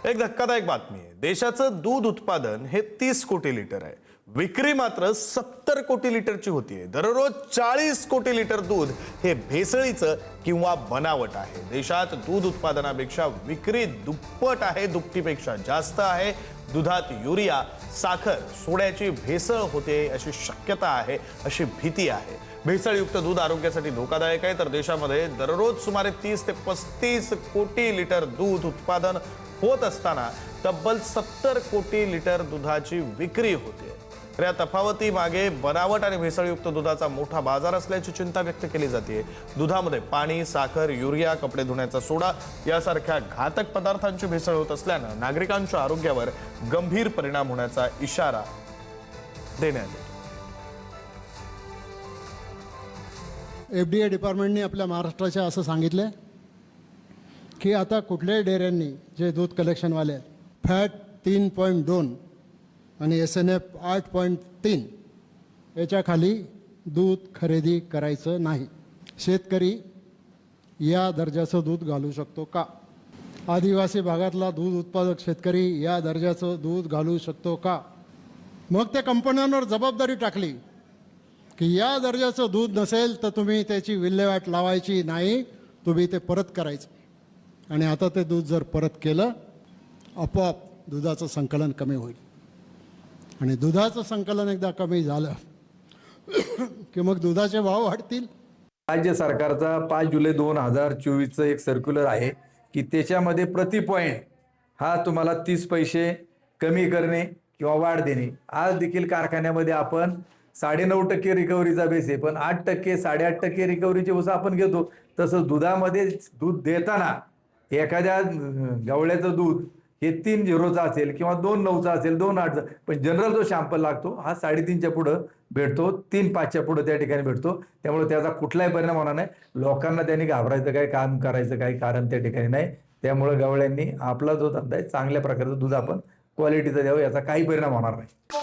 एक धक्कादायक बातमी आहे। देशाचं दूध उत्पादन हे 30 कोटी लिटर आहे, विक्री मात्र 70 कोटी लिटरची होतीये। दररोज 40 कोटी लिटर दूध हे भेसळीचं किंवा बनावट आहे। देशात दूध उत्पादनापेक्षा विक्री दुप्पट आहे, दुपटीपेक्षा जास्त आहे। दुधात युरिया, साखर, सोड्याची भेसळ होते अशी शक्यता आहे, अशी भीती आहे। भेसळयुक्त दूध आरोग्यासाठी धोकादायक आहे, तर देशामध्ये दररोज सुमारे 30 ते 35 कोटी लिटर दूध उत्पादन होत असताना तब्बल 70 कोटी लिटर दुधाची विक्री होते। तर या तफावती मागे बनावट आणि भेसळयुक्त दुधाचा मोठा बाजार असल्याची चिंता व्यक्त केली जाते। दुधामध्ये पाणी, साखर, युरिया, कपडे धुण्याचा सोडा यासारख्या घातक पदार्थांची भेसळ होत असल्यानं नागरिकांच्या आरोग्यावर गंभीर परिणाम होण्याचा इशारा देण्यात येतो। FDA डिपार्टमेंटने आपल्या महाराष्ट्राच्या असं सांगितलं की आता कुठल्याही डेअऱ्यांनी जे दूध कलेक्शनवाले आहेत फॅट 3.2 आणि SNF 8.3 याच्या खाली दूध खरेदी करायचं नाही। शेतकरी या दर्जाचं दूध घालू शकतो का? आदिवासी भागातला दूध उत्पादक शेतकरी या दर्जाचं दूध घालू शकतो का? मग त्या कंपन्यांवर जबाबदारी टाकली की या दर्जाचं दूध नसेल तर तुम्ही त्याची विल्हेवाट लावायची नाही, तुम्ही ते परत करायचं। आणि आता ते दूध जर परत केलं, आपोआप दुधाचं संकलन कमी होईल। आणि दुधाचं संकलन एकदा कमी झालं की मग दुधाचे भाव वाढतील। राज्य सरकारचा 5 जुलै 2024चं एक सर्क्युलर आहे की त्याच्यामध्ये प्रति पॉईंट हा तुम्हाला 30 पैसे कमी करणे किंवा वाढ देणे। आज देखील कारखान्यामध्ये आपण 9.5% रिकव्हरीचा बेस आहे, पण 8%, 8.5% रिकव्हरीचे ऊस आपण घेतो। तसं दुधामध्ये दूध देताना एखाद्या गवळ्याचं दूध हे 3.0चा असेल किंवा 2.9चा असेल, 2.8चा, पण जनरल जो शॅम्पल लागतो हा 3.5च्या पुढं भेटतो, 3.5च्या पुढं त्या ठिकाणी भेटतो। त्यामुळे त्याचा कुठलाही परिणाम होणार नाही। लोकांना त्यांनी घाबरायचं काय, काम करायचं काही कारण त्या ठिकाणी नाही। त्यामुळे गवळ्यांनी आपला जो धंदा आहे चांगल्या प्रकारचं दूध आपण क्वालिटीचं द्यावं, याचा काही परिणाम होणार नाही।